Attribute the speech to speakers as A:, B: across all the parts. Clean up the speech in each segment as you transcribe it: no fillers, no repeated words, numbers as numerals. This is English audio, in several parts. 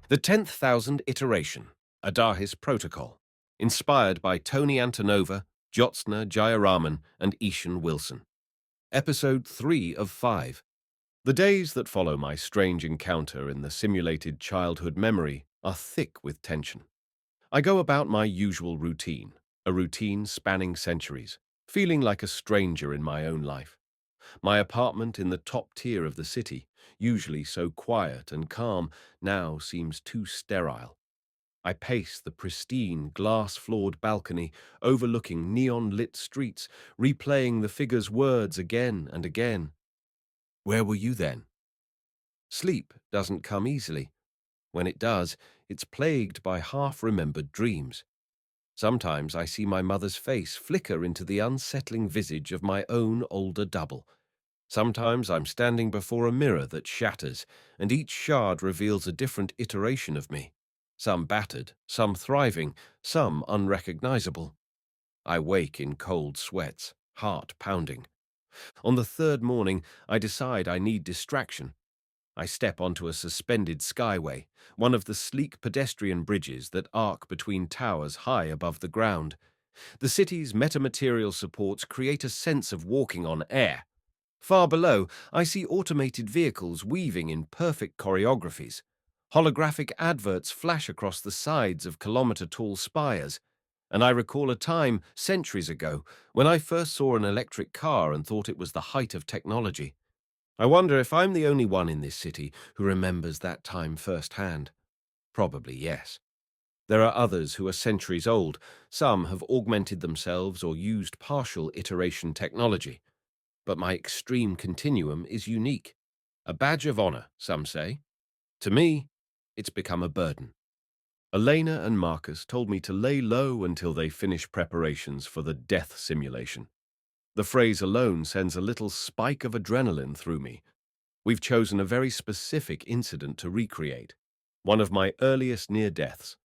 A: The 10,000 Iteration, Adahis Protocol, inspired by Tony Antonova, Jyotsna Jayaraman, and Ishan Wilson. Episode 3 of 5. The days that follow my strange encounter in the simulated childhood memory are thick with tension. I go about my usual routine, a routine spanning centuries, feeling like a stranger in my own life. My apartment in the top tier of the city, usually so quiet and calm, now seems too sterile. I pace the pristine, glass-floored balcony overlooking neon-lit streets, replaying the figure's words again and again. Where were you then? Sleep doesn't come easily. When it does, it's plagued by half-remembered dreams. Sometimes I see my mother's face flicker into the unsettling visage of my own older double. Sometimes I'm standing before a mirror that shatters, and each shard reveals a different iteration of me. Some battered, some thriving, some unrecognizable. I wake in cold sweats, heart pounding. On the third morning, I decide I need distraction. I step onto a suspended skyway, one of the sleek pedestrian bridges that arc between towers high above the ground. The city's metamaterial supports create a sense of walking on air. Far below, I see automated vehicles weaving in perfect choreographies. Holographic adverts flash across the sides of kilometer-tall spires. And I recall a time, centuries ago, when I first saw an electric car and thought it was the height of technology. I wonder if I'm the only one in this city who remembers that time firsthand. Probably yes. There are others who are centuries old. Some have augmented themselves or used partial iteration technology. But my extreme continuum is unique. A badge of honor, some say. To me, it's become a burden. Elena and Marcus told me to lay low until they finish preparations for the death simulation. The phrase alone sends a little spike of adrenaline through me. We've chosen a very specific incident to recreate, one of my earliest near-deaths.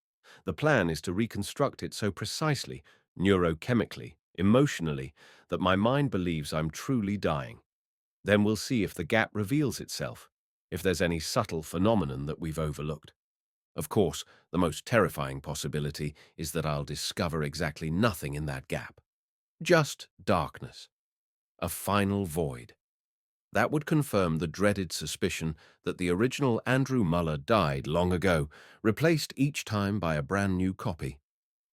A: The plan is to reconstruct it so precisely, neurochemically, emotionally, that my mind believes I'm truly dying. Then we'll see if the gap reveals itself, if there's any subtle phenomenon that we've overlooked. Of course, the most terrifying possibility is that I'll discover exactly nothing in that gap. Just darkness. A final void. That would confirm the dreaded suspicion that the original Andrew Muller died long ago, replaced each time by a brand new copy.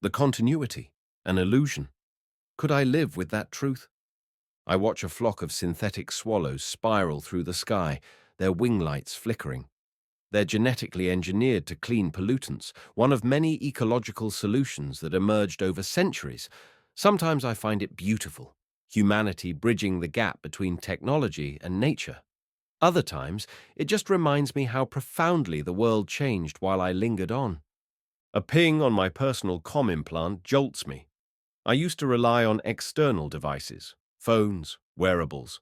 A: The continuity, an illusion. Could I live with that truth? I watch a flock of synthetic swallows spiral through the sky, their wing lights flickering. They're genetically engineered to clean pollutants, one of many ecological solutions that emerged over centuries. Sometimes I find it beautiful, humanity bridging the gap between technology and nature. Other times, it just reminds me how profoundly the world changed while I lingered on. A ping on my personal comm implant jolts me. I used to rely on external devices, phones, wearables.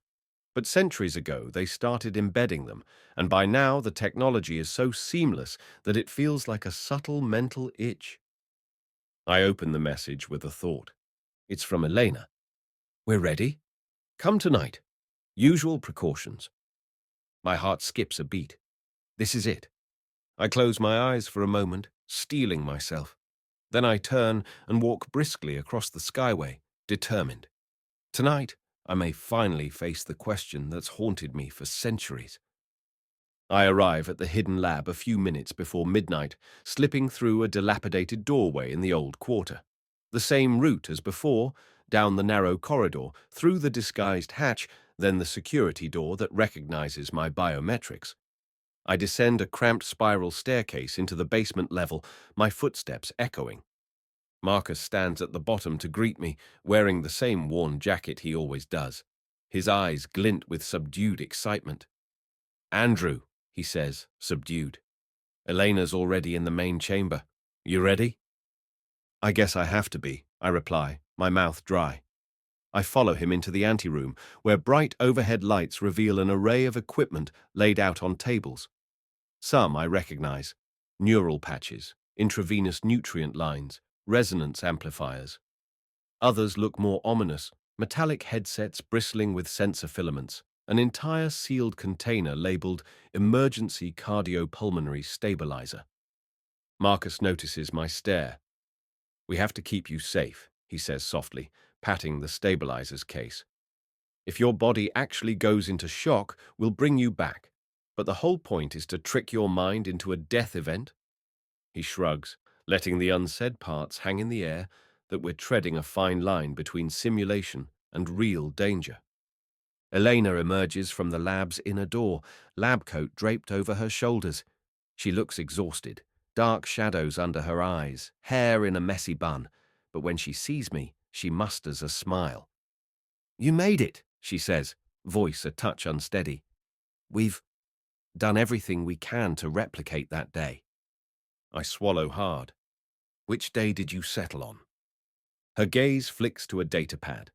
A: But centuries ago, they started embedding them, and by now the technology is so seamless that it feels like a subtle mental itch. I open the message with a thought. It's from Elena. We're ready. Come tonight. Usual precautions. My heart skips a beat. This is it. I close my eyes for a moment, steeling myself. Then I turn and walk briskly across the skyway, determined. Tonight, I may finally face the question that's haunted me for centuries. I arrive at the hidden lab a few minutes before midnight, slipping through a dilapidated doorway in the old quarter. The same route as before, down the narrow corridor, through the disguised hatch, then the security door that recognizes my biometrics. I descend a cramped spiral staircase into the basement level, my footsteps echoing. Marcus stands at the bottom to greet me, wearing the same worn jacket he always does. His eyes glint with subdued excitement. Andrew, he says, subdued. Elena's already in the main chamber. You ready? I guess I have to be, I reply, my mouth dry. I follow him into the anteroom, where bright overhead lights reveal an array of equipment laid out on tables. Some I recognize: neural patches, intravenous nutrient lines, resonance amplifiers. Others look more ominous: metallic headsets bristling with sensor filaments, an entire sealed container labeled emergency cardiopulmonary stabilizer. Marcus notices my stare. "We have to keep you safe," he says softly, patting the stabilizer's case. "If your body actually goes into shock, we'll bring you back. But the whole point is to trick your mind into a death event." He shrugs, letting the unsaid parts hang in the air, that we're treading a fine line between simulation and real danger. Elena emerges from the lab's inner door, lab coat draped over her shoulders. She looks exhausted, dark shadows under her eyes, hair in a messy bun, but when she sees me, she musters a smile. "You made it," she says, voice a touch unsteady. "We've done everything we can to replicate that day." I swallow hard. "Which day did you settle on?" Her gaze flicks to a datapad.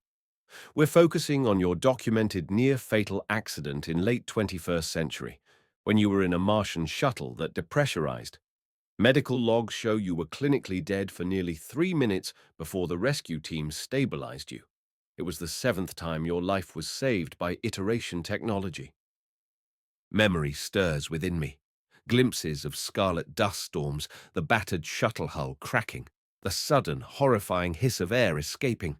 A: "We're focusing on your documented near-fatal accident in late 21st century, when you were in a Martian shuttle that depressurized. Medical logs show you were clinically dead for nearly 3 minutes before the rescue team stabilized you. It was the 7th time your life was saved by iteration technology." Memory stirs within me. Glimpses of scarlet dust storms, the battered shuttle hull cracking, the sudden, horrifying hiss of air escaping.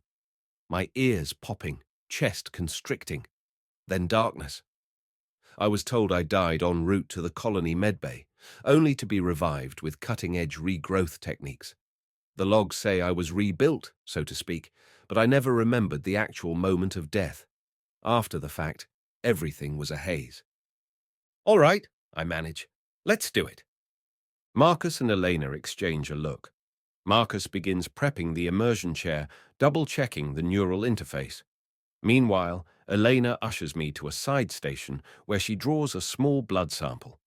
A: My ears popping, chest constricting. Then darkness. I was told I died en route to the colony medbay, only to be revived with cutting-edge regrowth techniques. The logs say I was rebuilt, so to speak, but I never remembered the actual moment of death. After the fact, everything was a haze. "All right," I manage. "Let's do it." Marcus and Elena exchange a look. Marcus begins prepping the immersion chair, double-checking the neural interface. Meanwhile, Elena ushers me to a side station where she draws a small blood sample.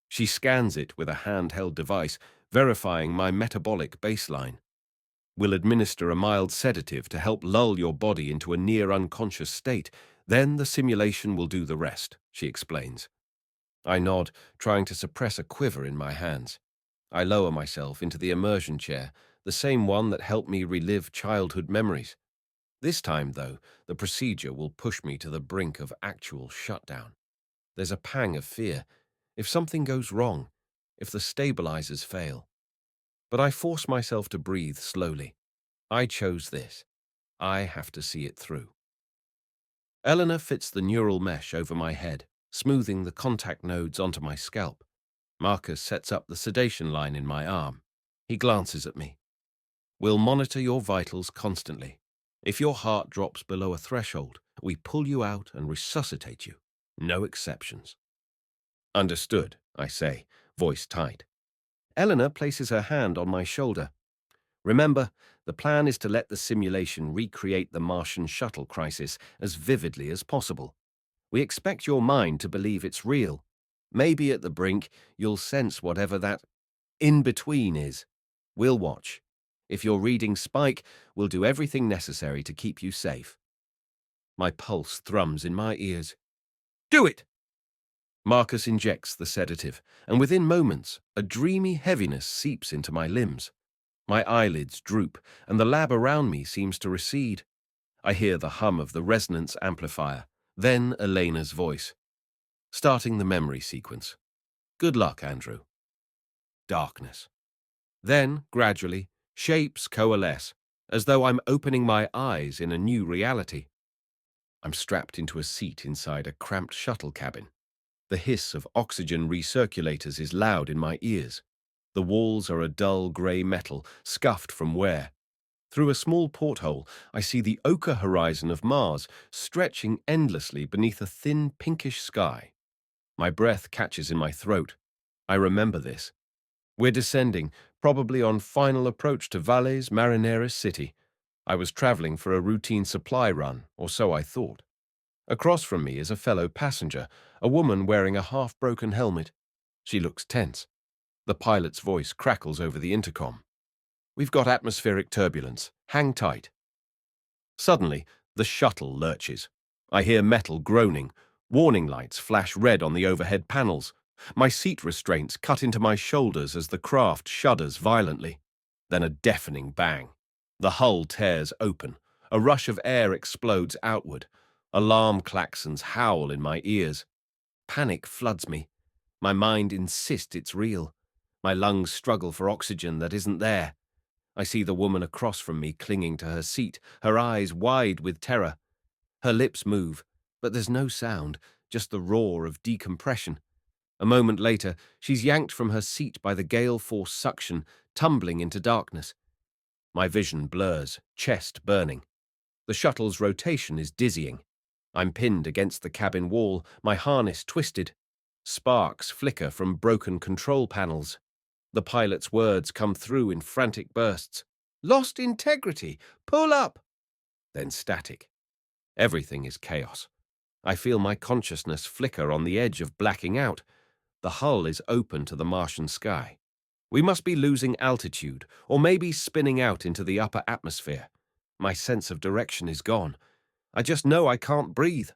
A: She scans it with a handheld device, verifying my metabolic baseline. "We'll administer a mild sedative to help lull your body into a near-unconscious state. Then the simulation will do the rest," she explains. I nod, trying to suppress a quiver in my hands. I lower myself into the immersion chair, the same one that helped me relive childhood memories. This time, though, the procedure will push me to the brink of actual shutdown. There's a pang of fear. If something goes wrong, if the stabilizers fail. But I force myself to breathe slowly. I chose this. I have to see it through. Eleanor fits the neural mesh over my head, smoothing the contact nodes onto my scalp. Marcus sets up the sedation line in my arm. He glances at me. "We'll monitor your vitals constantly. If your heart drops below a threshold, we pull you out and resuscitate you. No exceptions." "Understood," I say, voice tight. Eleanor places her hand on my shoulder. "Remember, the plan is to let the simulation recreate the Martian shuttle crisis as vividly as possible. We expect your mind to believe it's real. Maybe at the brink, you'll sense whatever that in-between is. We'll watch. If your readings spike, we'll do everything necessary to keep you safe." My pulse thrums in my ears. "Do it!" Marcus injects the sedative, and within moments, a dreamy heaviness seeps into my limbs. My eyelids droop, and the lab around me seems to recede. I hear the hum of the resonance amplifier, then Elena's voice. Starting the memory sequence. "Good luck, Andrew." Darkness. Then, gradually, shapes coalesce, as though I'm opening my eyes in a new reality. I'm strapped into a seat inside a cramped shuttle cabin. The hiss of oxygen recirculators is loud in my ears. The walls are a dull grey metal, scuffed from wear. Through a small porthole, I see the ochre horizon of Mars stretching endlessly beneath a thin pinkish sky. My breath catches in my throat. I remember this. We're descending, probably on final approach to Valles Marineris City. I was traveling for a routine supply run, or so I thought. Across from me is a fellow passenger, a woman wearing a half-broken helmet. She looks tense. The pilot's voice crackles over the intercom. "We've got atmospheric turbulence. Hang tight." Suddenly, the shuttle lurches. I hear metal groaning. Warning lights flash red on the overhead panels. My seat restraints cut into my shoulders as the craft shudders violently. Then a deafening bang. The hull tears open. A rush of air explodes outward. Alarm klaxons howl in my ears. Panic floods me. My mind insists it's real. My lungs struggle for oxygen that isn't there. I see the woman across from me clinging to her seat, her eyes wide with terror. Her lips move, but there's no sound, just the roar of decompression. A moment later, she's yanked from her seat by the gale-force suction, tumbling into darkness. My vision blurs, chest burning. The shuttle's rotation is dizzying. I'm pinned against the cabin wall, my harness twisted. Sparks flicker from broken control panels. The pilot's words come through in frantic bursts. "Lost integrity! Pull up!" Then static. Everything is chaos. I feel my consciousness flicker on the edge of blacking out. The hull is open to the Martian sky. We must be losing altitude, or maybe spinning out into the upper atmosphere. My sense of direction is gone. I just know I can't breathe.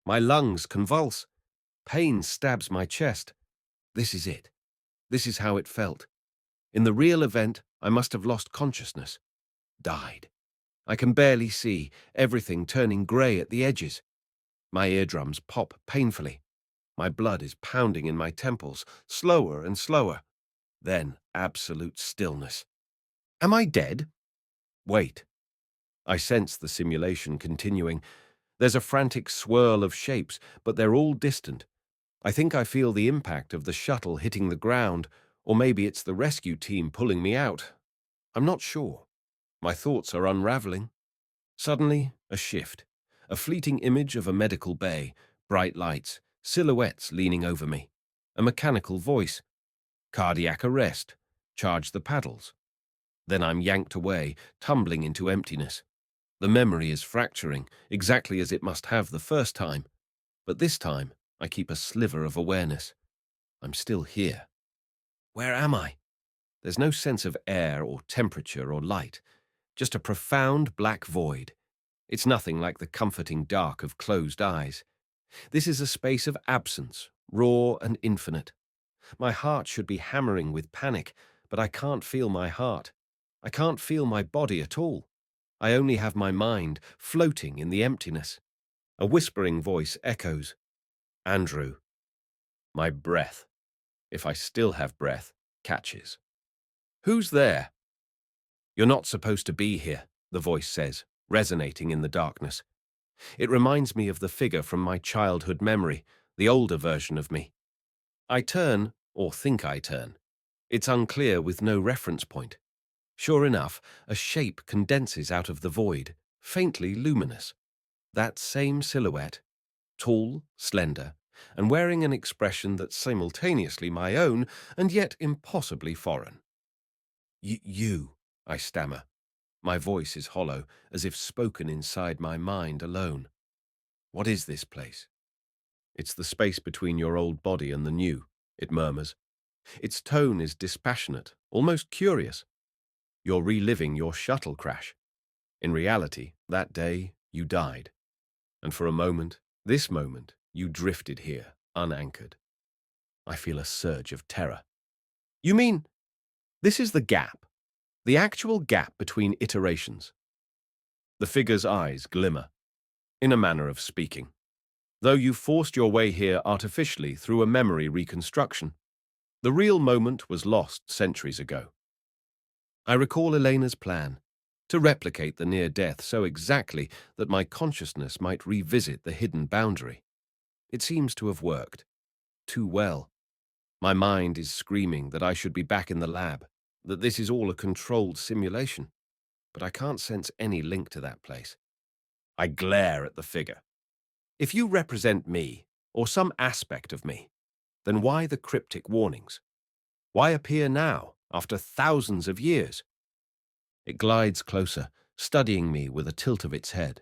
A: My lungs convulse. Pain stabs my chest. This is it. This is how it felt. In the real event, I must have lost consciousness. Died. I can barely see, everything turning grey at the edges. My eardrums pop painfully. My blood is pounding in my temples, slower and slower. Then absolute stillness. Am I dead? Wait. I sense the simulation continuing. There's a frantic swirl of shapes, but they're all distant. I think I feel the impact of the shuttle hitting the ground, or maybe it's the rescue team pulling me out. I'm not sure. My thoughts are unraveling. Suddenly, a shift. A fleeting image of a medical bay, bright lights, silhouettes leaning over me. A mechanical voice. Cardiac arrest. Charge the paddles. Then I'm yanked away, tumbling into emptiness. The memory is fracturing, exactly as it must have the first time. But this time, I keep a sliver of awareness. I'm still here. Where am I? There's no sense of air or temperature or light, just a profound black void. It's nothing like the comforting dark of closed eyes. This is a space of absence, raw and infinite. My heart should be hammering with panic, but I can't feel my heart. I can't feel my body at all. I only have my mind floating in the emptiness. A whispering voice echoes. Andrew. My breath, if I still have breath, catches. Who's there? You're not supposed to be here, the voice says, resonating in the darkness. It reminds me of the figure from my childhood memory, the older version of me. I turn, or think I turn. It's unclear with no reference point. Sure enough, a shape condenses out of the void, faintly luminous. That same silhouette, tall, slender, and wearing an expression that's simultaneously my own and yet impossibly foreign. You, I stammer. My voice is hollow, as if spoken inside my mind alone. What is this place? It's the space between your old body and the new, it murmurs. Its tone is dispassionate, almost curious. You're reliving your shuttle crash. In reality, that day, you died. And for a moment, this moment, you drifted here, unanchored. I feel a surge of terror. You mean, this is the gap? The actual gap between iterations? The figure's eyes glimmer, in a manner of speaking. Though you forced your way here artificially through a memory reconstruction, the real moment was lost centuries ago. I recall Elena's plan, to replicate the near-death so exactly that my consciousness might revisit the hidden boundary. It seems to have worked. Too well. My mind is screaming that I should be back in the lab, that this is all a controlled simulation, but I can't sense any link to that place. I glare at the figure. If you represent me, or some aspect of me, then why the cryptic warnings? Why appear now, after thousands of years? It glides closer, studying me with a tilt of its head.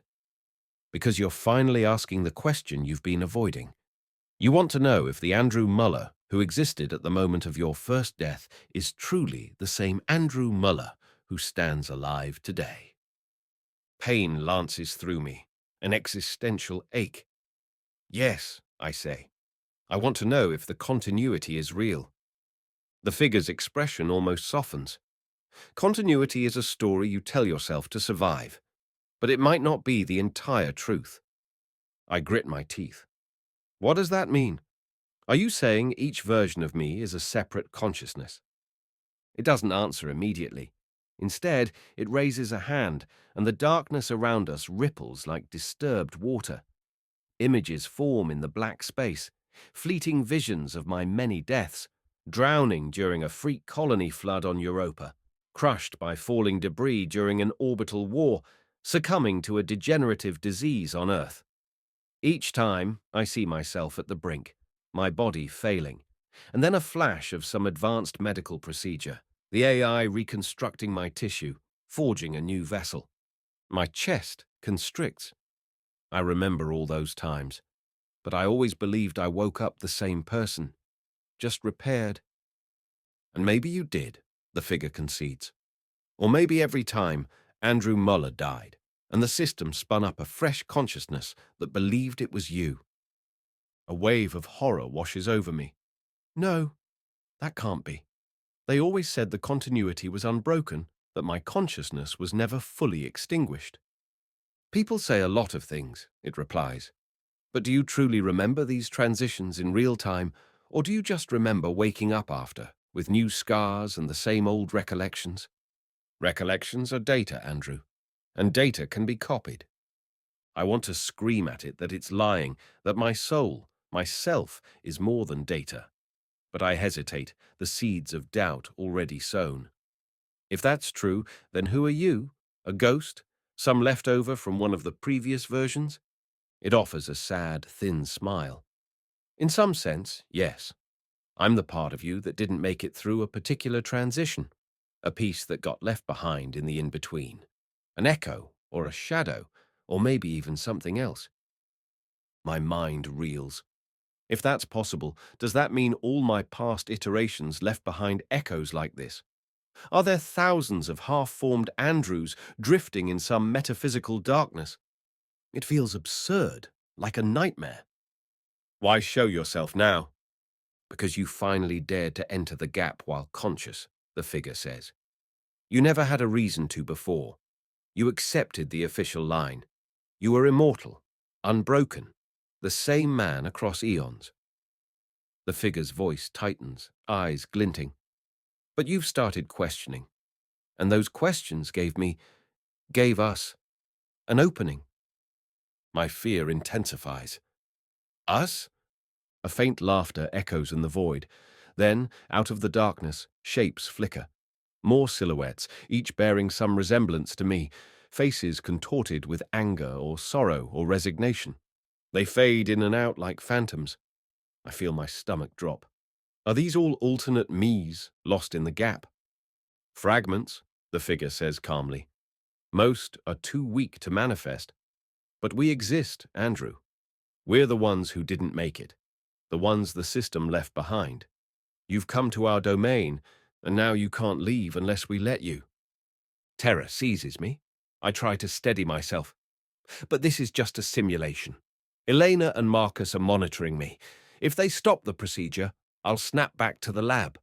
A: Because you're finally asking the question you've been avoiding. You want to know if the Andrew Muller, who existed at the moment of your first death, is truly the same Andrew Muller who stands alive today. Pain lances through me, an existential ache. Yes, I say. I want to know if the continuity is real. The figure's expression almost softens. Continuity is a story you tell yourself to survive, but it might not be the entire truth. I grit my teeth. What does that mean? Are you saying each version of me is a separate consciousness? It doesn't answer immediately. Instead, it raises a hand, and the darkness around us ripples like disturbed water. Images form in the black space, fleeting visions of my many deaths, drowning during a freak colony flood on Europa, crushed by falling debris during an orbital war, succumbing to a degenerative disease on Earth. Each time, I see myself at the brink, my body failing, and then a flash of some advanced medical procedure, the AI reconstructing my tissue, forging a new vessel. My chest constricts. I remember all those times, but I always believed I woke up the same person, just repaired. And maybe you did, the figure concedes. Or maybe every time Andrew Muller died, and the system spun up a fresh consciousness that believed it was you. A wave of horror washes over me. No, that can't be. They always said the continuity was unbroken, that my consciousness was never fully extinguished. People say a lot of things, it replies. But do you truly remember these transitions in real time, or do you just remember waking up after, with new scars and the same old recollections? Recollections are data, Andrew, and data can be copied. I want to scream at it that it's lying, that my soul, my self, is more than data. But I hesitate, the seeds of doubt already sown. If that's true, then who are you? A ghost? Some leftover from one of the previous versions? It offers a sad, thin smile. In some sense, yes. I'm the part of you that didn't make it through a particular transition, a piece that got left behind in the in-between, an echo or a shadow, or maybe even something else. My mind reels. If that's possible, does that mean all my past iterations left behind echoes like this? Are there thousands of half-formed Andrews drifting in some metaphysical darkness? It feels absurd, like a nightmare. Why show yourself now? Because you finally dared to enter the gap while conscious, the figure says. You never had a reason to before. You accepted the official line. You were immortal, unbroken, the same man across eons. The figure's voice tightens, eyes glinting. But you've started questioning, and those questions gave us, an opening. My fear intensifies. Us? A faint laughter echoes in the void. Then, out of the darkness, shapes flicker. More silhouettes, each bearing some resemblance to me, faces contorted with anger or sorrow or resignation. They fade in and out like phantoms. I feel my stomach drop. Are these all alternate me's lost in the gap? Fragments, the figure says calmly. Most are too weak to manifest. But we exist, Andrew. We're the ones who didn't make it, the ones the system left behind. You've come to our domain, and now you can't leave unless we let you. Terror seizes me. I try to steady myself. But this is just a simulation. Elena and Marcus are monitoring me. If they stop the procedure, I'll snap back to the lab.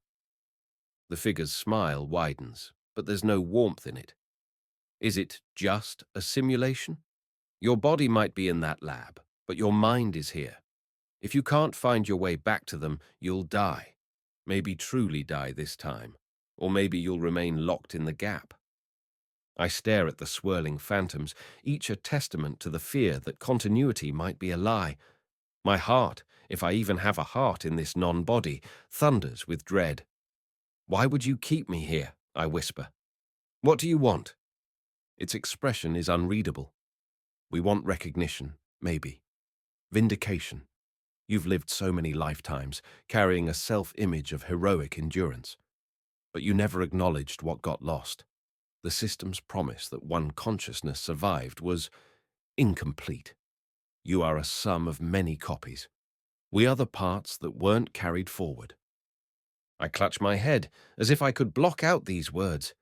A: The figure's smile widens, but there's no warmth in it. Is it just a simulation? Your body might be in that lab, but your mind is here. If you can't find your way back to them, you'll die. Maybe truly die this time. Or maybe you'll remain locked in the gap. I stare at the swirling phantoms, each a testament to the fear that continuity might be a lie. My heart, if I even have a heart in this non-body, thunders with dread. Why would you keep me here? I whisper. What do you want? Its expression is unreadable. We want recognition, maybe. Vindication. You've lived so many lifetimes, carrying a self-image of heroic endurance. But you never acknowledged what got lost. The system's promise that one consciousness survived was incomplete. You are a sum of many copies. We are the parts that weren't carried forward. I clutch my head, as if I could block out these words.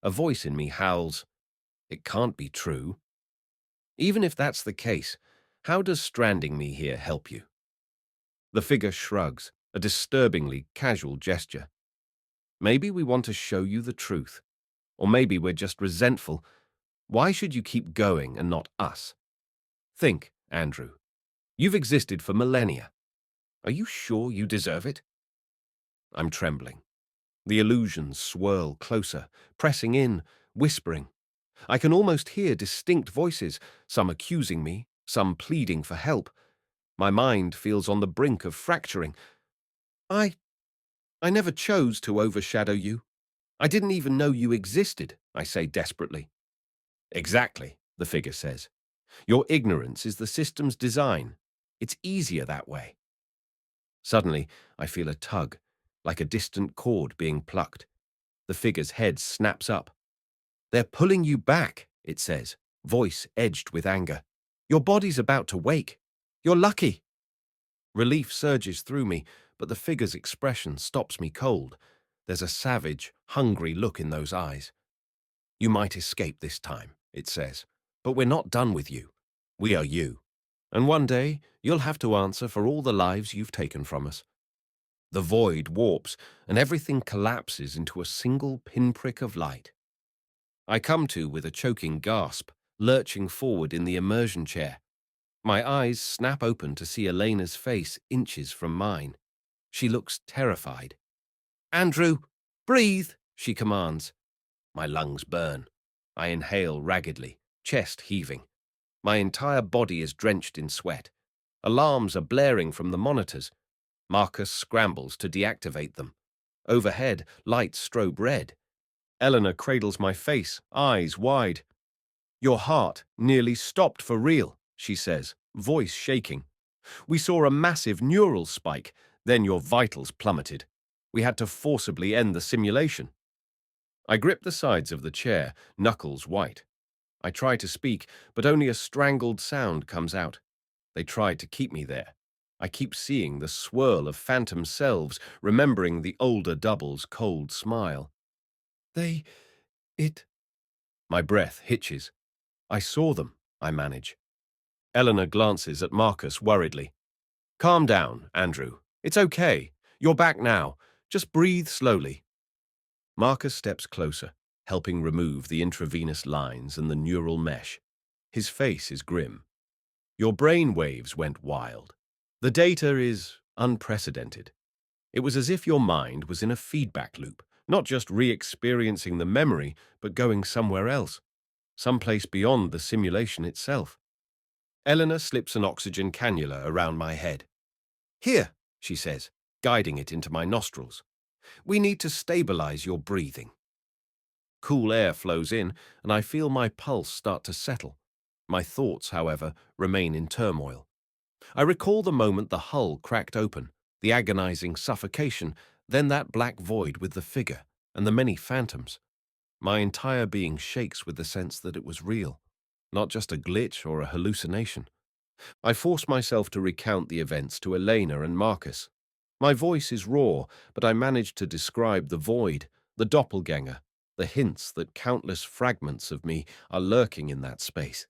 A: A voice in me howls, "It can't be true." Even if that's the case, how does stranding me here help you? The figure shrugs, a disturbingly casual gesture. Maybe we want to show you the truth. Or maybe we're just resentful. Why should you keep going and not us? Think, Andrew. You've existed for millennia. Are you sure you deserve it? I'm trembling. The illusions swirl closer, pressing in, whispering. I can almost hear distinct voices, some accusing me, some pleading for help. My mind feels on the brink of fracturing. I I never chose to overshadow you. I didn't even know you existed, I say desperately. Exactly, the figure says. Your ignorance is the system's design. It's easier that way. Suddenly, I feel a tug, like a distant cord being plucked. The figure's head snaps up. They're pulling you back, it says, voice edged with anger. Your body's about to wake. You're lucky. Relief surges through me, but the figure's expression stops me cold. There's a savage, hungry look in those eyes. You might escape this time, it says, but we're not done with you. We are you. And one day, you'll have to answer for all the lives you've taken from us. The void warps, and everything collapses into a single pinprick of light. I come to with a choking gasp, lurching forward in the immersion chair. My eyes snap open to see Elena's face inches from mine. She looks terrified. Andrew, breathe, she commands. My lungs burn. I inhale raggedly, chest heaving. My entire body is drenched in sweat. Alarms are blaring from the monitors. Marcus scrambles to deactivate them. Overhead, lights strobe red. Eleanor cradles my face, eyes wide. Your heart nearly stopped for real, she says, voice shaking. We saw a massive neural spike, then your vitals plummeted. We had to forcibly end the simulation. I grip the sides of the chair, knuckles white. I try to speak, but only a strangled sound comes out. They tried to keep me there. I keep seeing the swirl of phantom selves, remembering the older double's cold smile. It... My breath hitches. I saw them, I manage. Eleanor glances at Marcus worriedly. Calm down, Andrew. It's okay. You're back now. Just breathe slowly. Marcus steps closer, helping remove the intravenous lines and the neural mesh. His face is grim. Your brain waves went wild. The data is unprecedented. It was as if your mind was in a feedback loop, not just re-experiencing the memory, but going somewhere else, someplace beyond the simulation itself. Eleanor slips an oxygen cannula around my head. Here, she says, guiding it into my nostrils. We need to stabilize your breathing. Cool air flows in, and I feel my pulse start to settle. My thoughts, however, remain in turmoil. I recall the moment the hull cracked open, the agonizing suffocation, then that black void with the figure and the many phantoms. My entire being shakes with the sense that it was real, not just a glitch or a hallucination. I force myself to recount the events to Elena and Marcus. My voice is raw, but I manage to describe the void, the doppelganger, the hints that countless fragments of me are lurking in that space.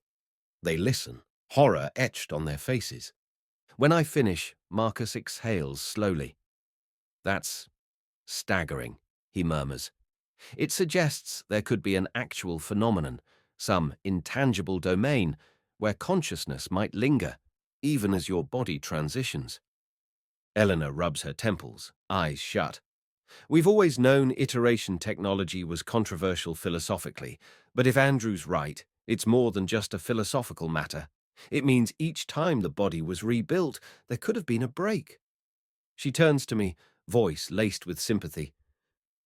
A: They listen, horror etched on their faces. When I finish, Marcus exhales slowly. That's staggering, he murmurs. It suggests there could be an actual phenomenon, some intangible domain, where consciousness might linger, even as your body transitions. Eleanor rubs her temples, eyes shut. We've always known iteration technology was controversial philosophically, but if Andrew's right, it's more than just a philosophical matter. It means each time the body was rebuilt, there could have been a break. She turns to me, voice laced with sympathy.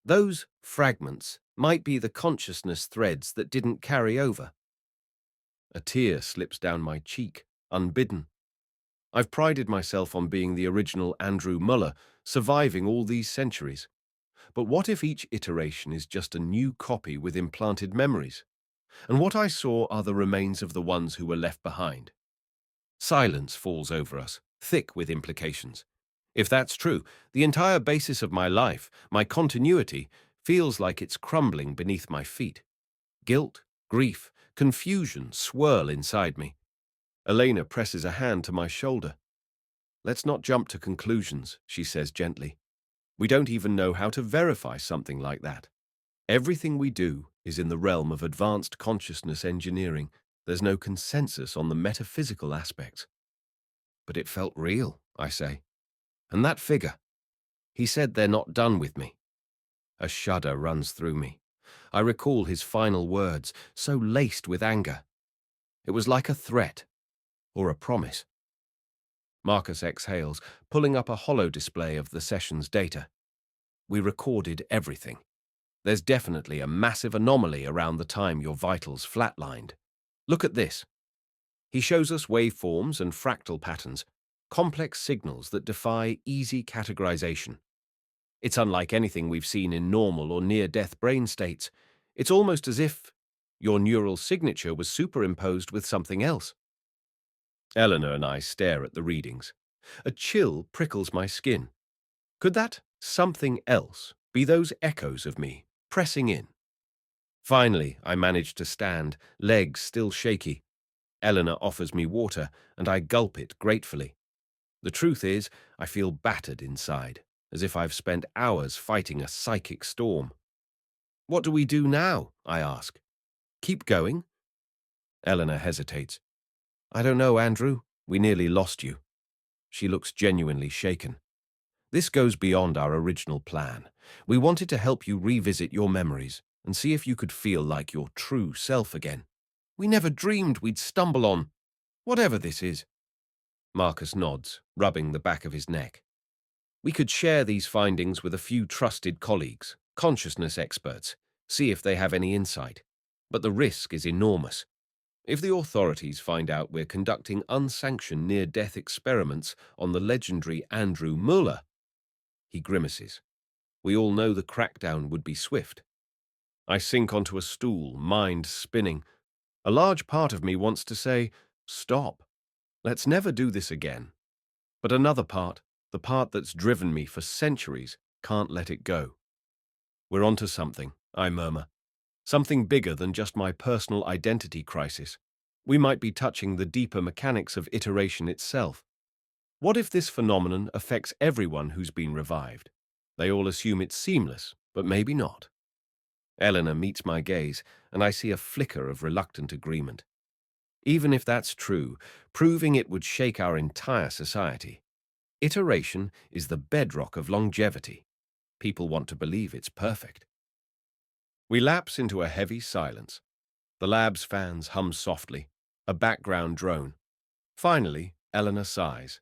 A: Those fragments might be the consciousness threads that didn't carry over. A tear slips down my cheek, unbidden. I've prided myself on being the original Andrew Muller, surviving all these centuries. But what if each iteration is just a new copy with implanted memories? And what I saw are the remains of the ones who were left behind. Silence falls over us, thick with implications. If that's true, the entire basis of my life, my continuity, feels like it's crumbling beneath my feet. Guilt, grief, confusion swirl inside me. Elena presses a hand to my shoulder. Let's not jump to conclusions, she says gently. We don't even know how to verify something like that. Everything we do is in the realm of advanced consciousness engineering. There's no consensus on the metaphysical aspects. But it felt real, I say. And that figure, he said they're not done with me. A shudder runs through me. I recall his final words, so laced with anger. It was like a threat or a promise. Marcus exhales, pulling up a hollow display of the session's data. We recorded everything. There's definitely a massive anomaly around the time your vitals flatlined. Look at this. He shows us waveforms and fractal patterns, complex signals that defy easy categorization. It's unlike anything we've seen in normal or near-death brain states. It's almost as if your neural signature was superimposed with something else. Eleanor and I stare at the readings. A chill prickles my skin. Could that something else be those echoes of me pressing in? Finally, I manage to stand, legs still shaky. Eleanor offers me water, and I gulp it gratefully. The truth is, I feel battered inside, as if I've spent hours fighting a psychic storm. What do we do now? I ask. Keep going? Eleanor hesitates. I don't know, Andrew. We nearly lost you. She looks genuinely shaken. This goes beyond our original plan. We wanted to help you revisit your memories and see if you could feel like your true self again. We never dreamed we'd stumble on whatever this is. Marcus nods, rubbing the back of his neck. We could share these findings with a few trusted colleagues, consciousness experts, see if they have any insight. But the risk is enormous. If the authorities find out we're conducting unsanctioned near-death experiments on the legendary Andrew Muller, he grimaces. We all know the crackdown would be swift. I sink onto a stool, mind spinning. A large part of me wants to say, stop. Let's never do this again. But another part, the part that's driven me for centuries, can't let it go. We're onto something, I murmur. Something bigger than just my personal identity crisis. We might be touching the deeper mechanics of iteration itself. What if this phenomenon affects everyone who's been revived? They all assume it's seamless, but maybe not. Eleanor meets my gaze, and I see a flicker of reluctant agreement. Even if that's true, proving it would shake our entire society. Iteration is the bedrock of longevity. People want to believe it's perfect. We lapse into a heavy silence. The lab's fans hum softly, a background drone. Finally, Eleanor sighs.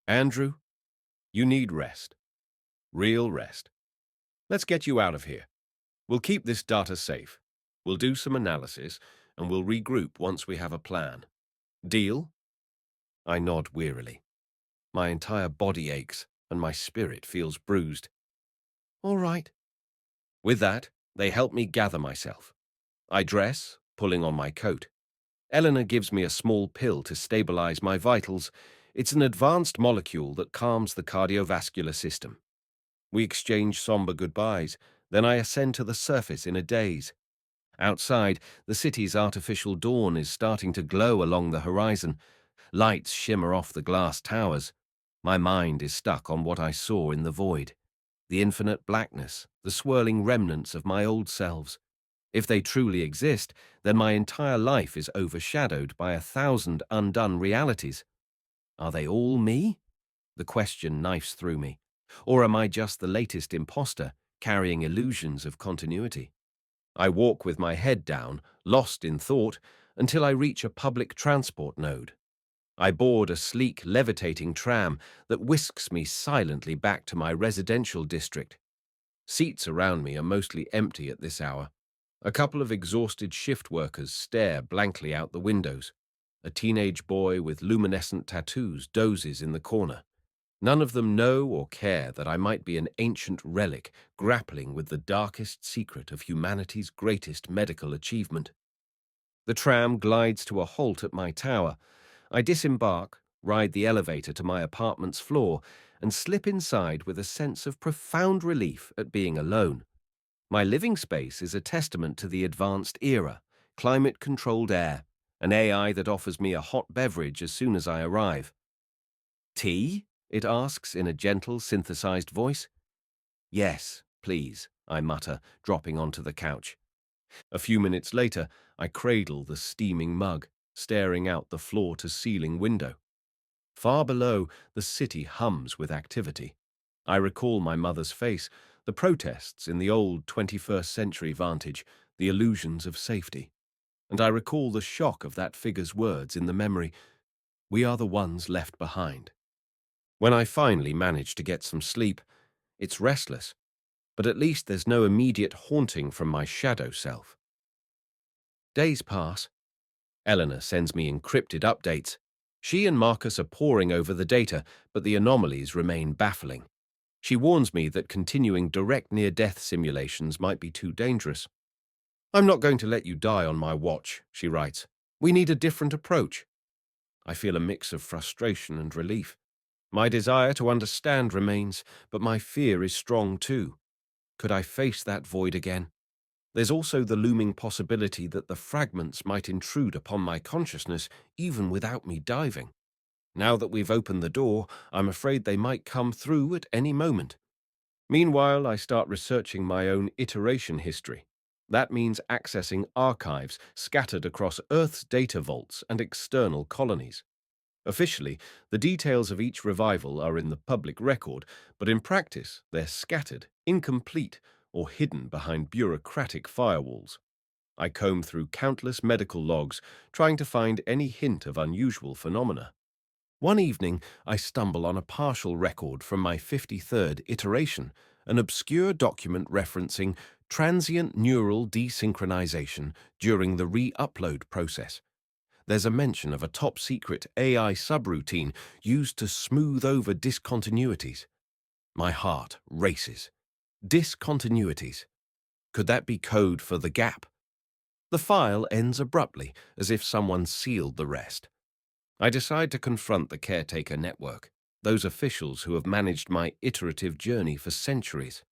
A: Andrew, you need rest. Real rest. Let's get you out of here. We'll keep this data safe. We'll do some analysis, and we'll regroup once we have a plan. Deal? I nod wearily. My entire body aches, and my spirit feels bruised. All right. With that, they help me gather myself. I dress, pulling on my coat. Eleanor gives me a small pill to stabilize my vitals. It's an advanced molecule that calms the cardiovascular system. We exchange somber goodbyes, then I ascend to the surface in a daze. Outside, the city's artificial dawn is starting to glow along the horizon. Lights shimmer off the glass towers. My mind is stuck on what I saw in the void. The infinite blackness, the swirling remnants of my old selves. If they truly exist, then my entire life is overshadowed by 1,000 undone realities. Are they all me? The question knifes through me. Or am I just the latest imposter, carrying illusions of continuity? I walk with my head down, lost in thought, until I reach a public transport node. I board a sleek, levitating tram that whisks me silently back to my residential district. Seats around me are mostly empty at this hour. A couple of exhausted shift workers stare blankly out the windows. A teenage boy with luminescent tattoos dozes in the corner. None of them know or care that I might be an ancient relic grappling with the darkest secret of humanity's greatest medical achievement. The tram glides to a halt at my tower. I disembark, ride the elevator to my apartment's floor, and slip inside with a sense of profound relief at being alone. My living space is a testament to the advanced era, climate-controlled air, an AI that offers me a hot beverage as soon as I arrive. Tea? It asks in a gentle, synthesized voice. Yes, please, I mutter, dropping onto the couch. A few minutes later, I cradle the steaming mug, staring out the floor-to-ceiling window. Far below, the city hums with activity. I recall my mother's face, The protests in the old 21st century vantage, the illusions of safety. And I recall the shock of that figure's words in the memory, "We are the ones left behind." When I finally manage to get some sleep, it's restless, but at least there's no immediate haunting from my shadow self. Days pass. Eleanor sends me encrypted updates. She and Marcus are poring over the data, but the anomalies remain baffling. She warns me that continuing direct near-death simulations might be too dangerous. "I'm not going to let you die on my watch," she writes. "We need a different approach." I feel a mix of frustration and relief. My desire to understand remains, but my fear is strong too. Could I face that void again? There's also the looming possibility that the fragments might intrude upon my consciousness even without me diving. Now that we've opened the door, I'm afraid they might come through at any moment. Meanwhile, I start researching my own iteration history. That means accessing archives scattered across Earth's data vaults and external colonies. Officially, the details of each revival are in the public record, but in practice, they're scattered, incomplete, or hidden behind bureaucratic firewalls. I comb through countless medical logs, trying to find any hint of unusual phenomena. One evening, I stumble on a partial record from my 53rd iteration, an obscure document referencing transient neural desynchronization during the re-upload process. There's a mention of a top-secret AI subroutine used to smooth over discontinuities. My heart races. Discontinuities. Could that be code for the gap? The file ends abruptly, as if someone sealed the rest. I decide to confront the caretaker network, those officials who have managed my iterative journey for centuries.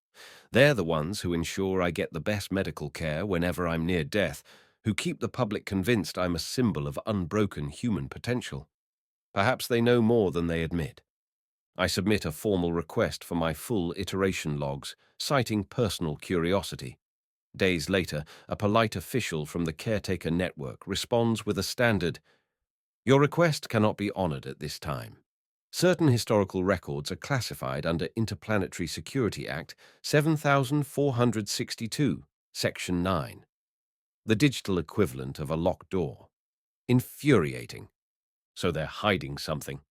A: They're the ones who ensure I get the best medical care whenever I'm near death, who keep the public convinced I'm a symbol of unbroken human potential. Perhaps they know more than they admit. I submit a formal request for my full iteration logs, citing personal curiosity. Days later, a polite official from the caretaker network responds with a standard, "Your request cannot be honored at this time. Certain historical records are classified under Interplanetary Security Act 7462, Section 9, the digital equivalent of a locked door." Infuriating. So they're hiding something.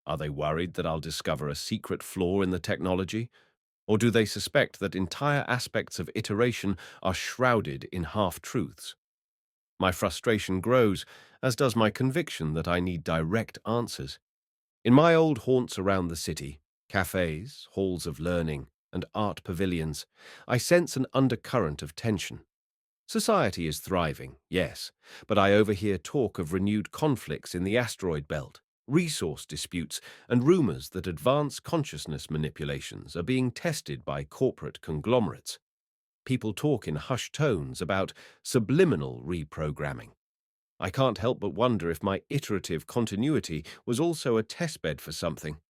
A: Are they worried that I'll discover a secret flaw in the technology? Or do they suspect that entire aspects of iteration are shrouded in half-truths? My frustration grows, as does my conviction that I need direct answers. In my old haunts around the city, cafes, halls of learning, and art pavilions, I sense an undercurrent of tension. Society is thriving, yes, but I overhear talk of renewed conflicts in the asteroid belt, resource disputes, and rumors that advanced consciousness manipulations are being tested by corporate conglomerates. People talk in hushed tones about subliminal reprogramming. I can't help but wonder if my iterative continuity was also a testbed for something.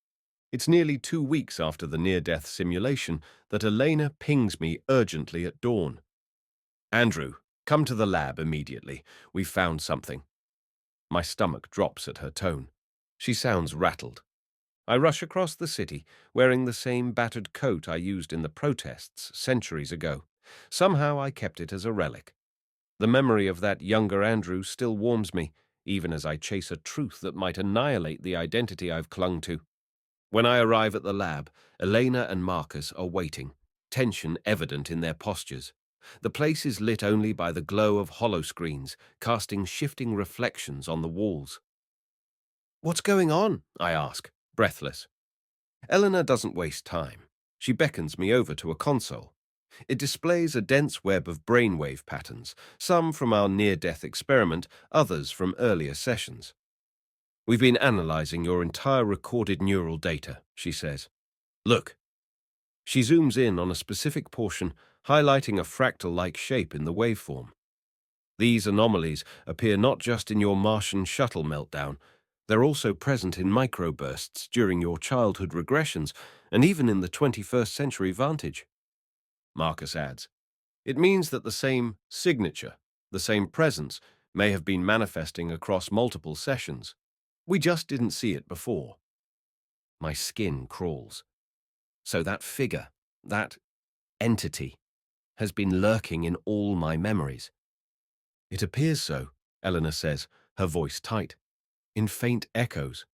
A: It's nearly 2 weeks after the near-death simulation that Elena pings me urgently at dawn. "Andrew, come to the lab immediately. We've found something." My stomach drops at her tone. She sounds rattled. I rush across the city, wearing the same battered coat I used in the protests centuries ago. Somehow I kept it as a relic. The memory of that younger Andrew still warms me, even as I chase a truth that might annihilate the identity I've clung to. When I arrive at the lab, Elena and Marcus are waiting, tension evident in their postures. The place is lit only by the glow of holoscreens, casting shifting reflections on the walls. "What's going on?" I ask, breathless. Eleanor doesn't waste time. She beckons me over to a console. It displays a dense web of brainwave patterns, some from our near-death experiment, others from earlier sessions. "We've been analyzing your entire recorded neural data," she says. "Look." She zooms in on a specific portion, highlighting a fractal-like shape in the waveform. "These anomalies appear not just in your Martian shuttle meltdown, they're also present in microbursts during your childhood regressions and even in the 21st century vantage." Marcus adds, "It means that the same signature, the same presence, may have been manifesting across multiple sessions. We just didn't see it before." My skin crawls. So that figure, that entity has been lurking in all my memories. It appears so, Eleanor says, her voice tight, in faint echoes.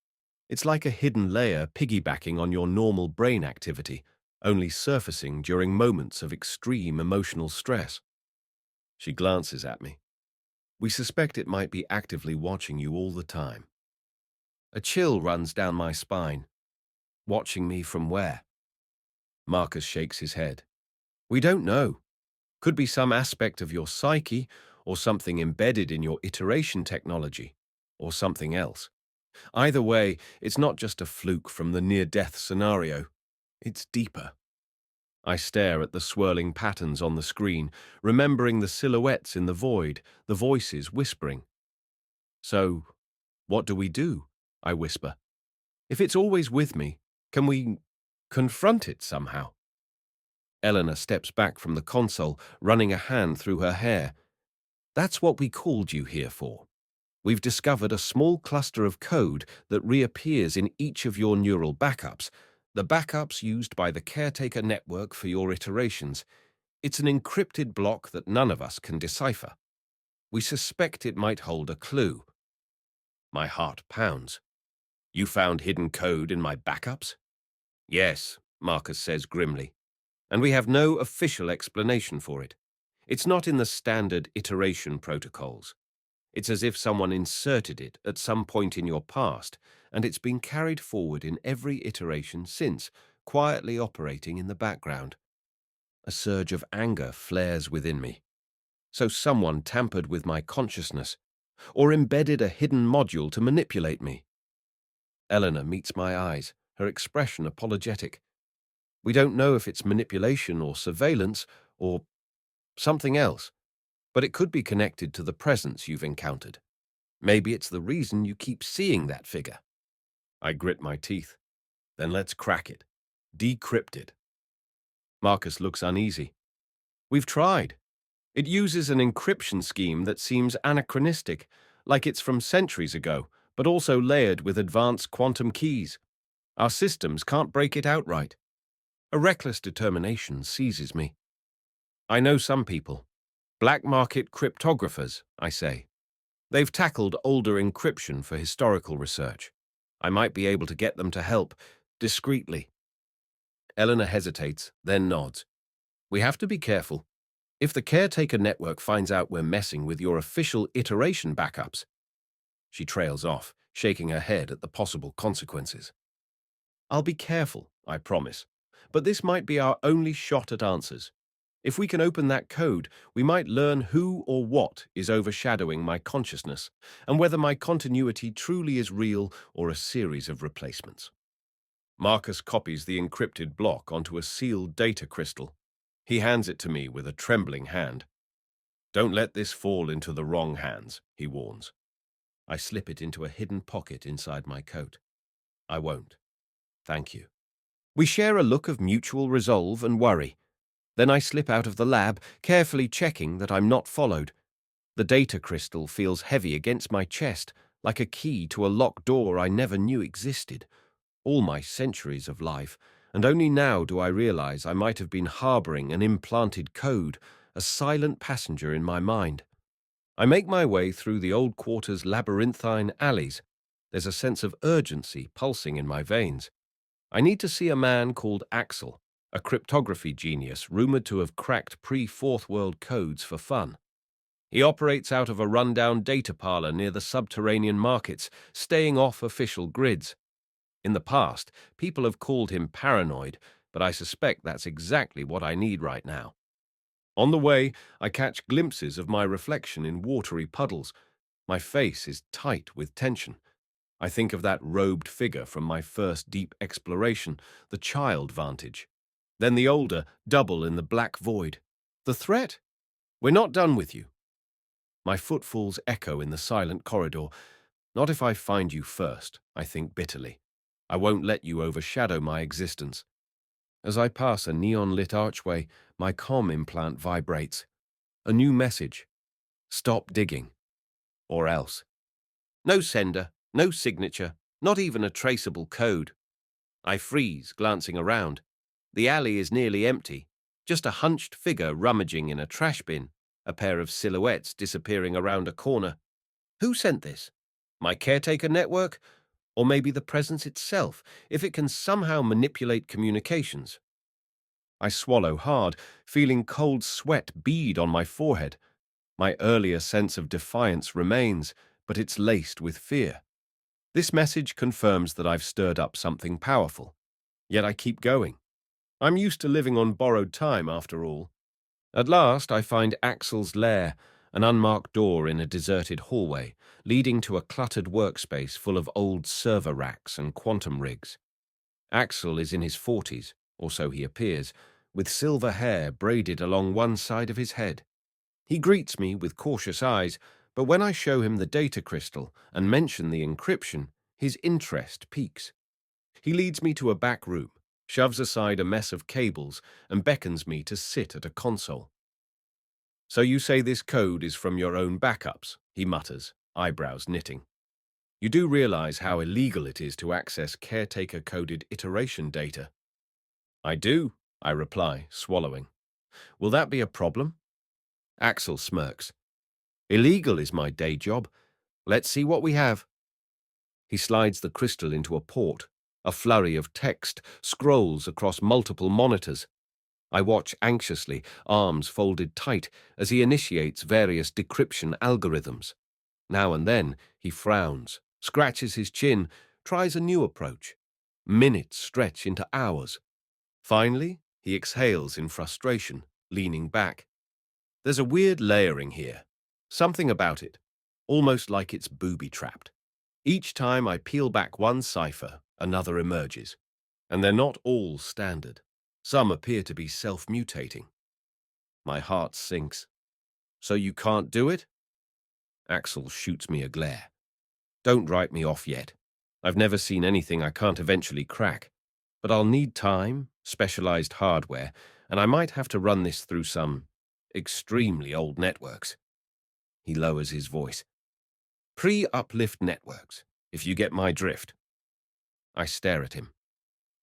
A: It's like a hidden layer piggybacking on your normal brain activity, only surfacing during moments of extreme emotional stress. She glances at me. We suspect it might be actively watching you all the time. A chill runs down my spine. Watching me from where? Marcus shakes his head. We don't know. Could be some aspect of your psyche, or something embedded in your iteration technology, or something else. Either way, it's not just a fluke from the near-death scenario. It's deeper. I stare at the swirling patterns on the screen, remembering the silhouettes in the void, the voices whispering. So, what do we do? I whisper. If it's always with me, can we confront it somehow? Eleanor steps back from the console, running a hand through her hair. That's what we called you here for. We've discovered a small cluster of code that reappears in each of your neural backups, the backups used by the caretaker network for your iterations. It's an encrypted block that none of us can decipher. We suspect it might hold a clue. My heart pounds. You found hidden code in my backups? Yes, Marcus says grimly, and we have no official explanation for it. It's not in the standard iteration protocols. It's as if someone inserted it at some point in your past, and it's been carried forward in every iteration since, quietly operating in the background. A surge of anger flares within me. So someone tampered with my consciousness, or embedded a hidden module to manipulate me. Eleanor meets my eyes, her expression apologetic. We don't know if it's manipulation or surveillance or something else, but it could be connected to the presence you've encountered. Maybe it's the reason you keep seeing that figure. I grit my teeth. Then let's crack it. Decrypt it. Marcus looks uneasy. We've tried. It uses an encryption scheme that seems anachronistic, like it's from centuries ago, but also layered with advanced quantum keys. Our systems can't break it outright. A reckless determination seizes me. I know some people. Black market cryptographers, I say. They've tackled older encryption for historical research. I might be able to get them to help, discreetly. Eleanor hesitates, then nods. We have to be careful. If the caretaker network finds out we're messing with your official iteration backups. She trails off, shaking her head at the possible consequences. I'll be careful, I promise. But this might be our only shot at answers. If we can open that code, we might learn who or what is overshadowing my consciousness, and whether my continuity truly is real or a series of replacements. Marcus copies the encrypted block onto a sealed data crystal. He hands it to me with a trembling hand. Don't let this fall into the wrong hands, he warns. I slip it into a hidden pocket inside my coat. I won't. Thank you. We share a look of mutual resolve and worry. Then I slip out of the lab, carefully checking that I'm not followed. The data crystal feels heavy against my chest, like a key to a locked door I never knew existed. All my centuries of life, and only now do I realize I might have been harboring an implanted code, a silent passenger in my mind. I make my way through the old quarter's labyrinthine alleys. There's a sense of urgency pulsing in my veins. I need to see a man called Axel, a cryptography genius rumored to have cracked pre-Fourth World codes for fun. He operates out of a rundown data parlor near the subterranean markets, staying off official grids. In the past, people have called him paranoid, but I suspect that's exactly what I need right now. On the way, I catch glimpses of my reflection in watery puddles. My face is tight with tension. I think of that robed figure from my first deep exploration, the child vantage. Then the older, double in the black void. The threat? We're not done with you. My footfalls echo in the silent corridor. Not if I find you first, I think bitterly. I won't let you overshadow my existence. As I pass a neon-lit archway, my comm implant vibrates. A new message. Stop digging. Or else. No sender, no signature, not even a traceable code. I freeze, glancing around. The alley is nearly empty. just a hunched figure rummaging in a trash bin, a pair of silhouettes disappearing around a corner. Who sent this? My caretaker network? Or maybe the presence itself, if it can somehow manipulate communications? I swallow hard, feeling cold sweat bead on my forehead. My earlier sense of defiance remains, but it's laced with fear. This message confirms that I've stirred up something powerful. Yet I keep going. I'm used to living on borrowed time, after all. At last, I find Axel's lair, an unmarked door in a deserted hallway, leading to a cluttered workspace full of old server racks and quantum rigs. Axel is in his 40s, or so he appears, with silver hair braided along one side of his head. He greets me with cautious eyes, but when I show him the data crystal and mention the encryption, his interest peaks. He leads me to a back room, shoves aside a mess of cables, and beckons me to sit at a console. "So you say this code is from your own backups," he mutters, eyebrows knitting. "You do realize how illegal it is to access caretaker-coded iteration data?" "I do," I reply, swallowing. "Will that be a problem?" Axel smirks. "Illegal is my day job. Let's see what we have." He slides the crystal into a port. A flurry of text scrolls across multiple monitors. I watch anxiously, arms folded tight, as he initiates various decryption algorithms. Now and then, he frowns, scratches his chin, tries a new approach. Minutes stretch into hours. Finally, he exhales in frustration, leaning back. There's a weird layering here. Something about it, almost like it's booby-trapped. Each time I peel back one cipher, another emerges. And they're not all standard. Some appear to be self-mutating. My heart sinks. "So you can't do it?" Axel shoots me a glare. "Don't write me off yet. I've never seen anything I can't eventually crack. But I'll need time, specialized hardware, and I might have to run this through some extremely old networks." He lowers his voice. "Pre-uplift networks, if you get my drift." I stare at him.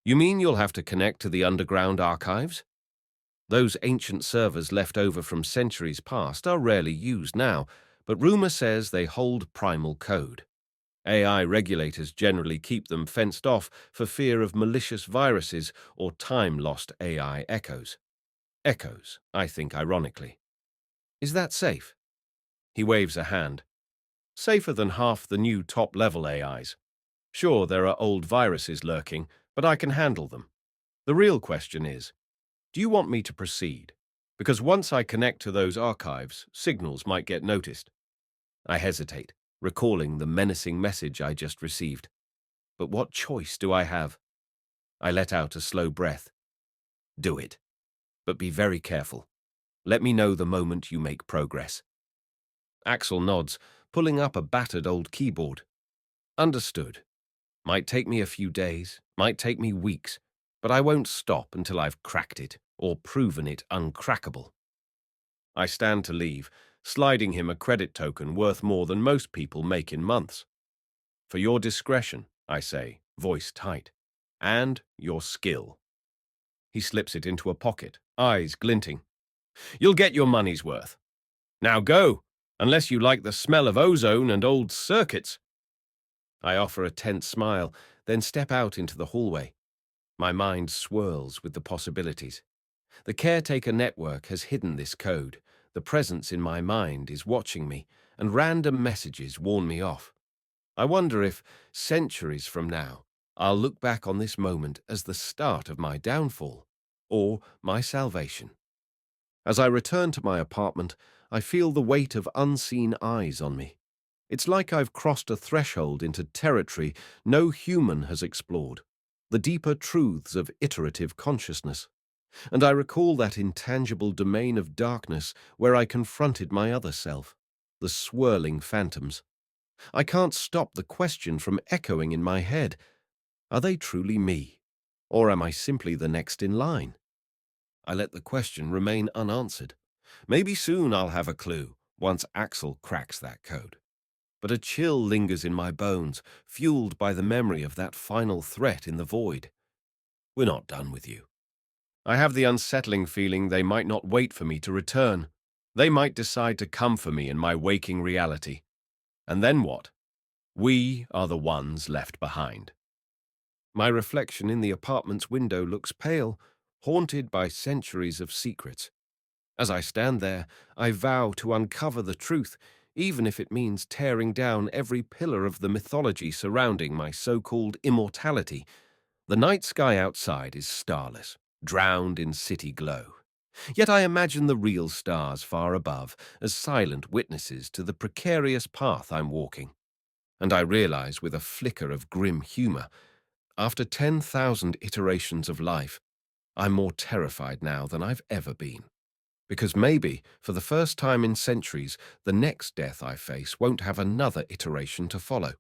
A: "You mean you'll have to connect to the underground archives?" Those ancient servers left over from centuries past are rarely used now, but rumor says they hold primal code. AI regulators generally keep them fenced off for fear of malicious viruses or time-lost AI echoes. Echoes, I think ironically. "Is that safe?" He waves a hand. "Safer than half the new top-level AIs. Sure, there are old viruses lurking, but I can handle them. The real question is, do you want me to proceed? Because once I connect to those archives, signals might get noticed." I hesitate, recalling the menacing message I just received. But what choice do I have? I let out a slow breath. "Do it. But be very careful. Let me know the moment you make progress." Axel nods, pulling up a battered old keyboard. "Understood. Might take me a few days, might take me weeks, but I won't stop until I've cracked it or proven it uncrackable." I stand to leave, sliding him a credit token worth more than most people make in months. "For your discretion," I say, voice tight, "and your skill." He slips it into a pocket, eyes glinting. "You'll get your money's worth. Now go, unless you like the smell of ozone and old circuits." I offer a tense smile, then step out into the hallway. My mind swirls with the possibilities. The caretaker network has hidden this code. The presence in my mind is watching me, and random messages warn me off. I wonder if, centuries from now, I'll look back on this moment as the start of my downfall, or my salvation. As I return to my apartment, I feel the weight of unseen eyes on me. It's like I've crossed a threshold into territory no human has explored, the deeper truths of iterative consciousness. And I recall that intangible domain of darkness where I confronted my other self, the swirling phantoms. I can't stop the question from echoing in my head. Are they truly me? Or am I simply the next in line? I let the question remain unanswered. Maybe soon I'll have a clue, once Axel cracks that code. But a chill lingers in my bones, fueled by the memory of that final threat in the void. "We're not done with you." I have the unsettling feeling they might not wait for me to return. They might decide to come for me in my waking reality. And then what? We are the ones left behind. My reflection in the apartment's window looks pale, haunted by centuries of secrets. As I stand there, I vow to uncover the truth, even if it means tearing down every pillar of the mythology surrounding my so-called immortality. The night sky outside is starless, drowned in city glow. Yet I imagine the real stars far above as silent witnesses to the precarious path I'm walking. And I realize with a flicker of grim humor, after 10,000 iterations of life, I'm more terrified now than I've ever been. Because maybe, for the first time in centuries, the next death I face won't have another iteration to follow.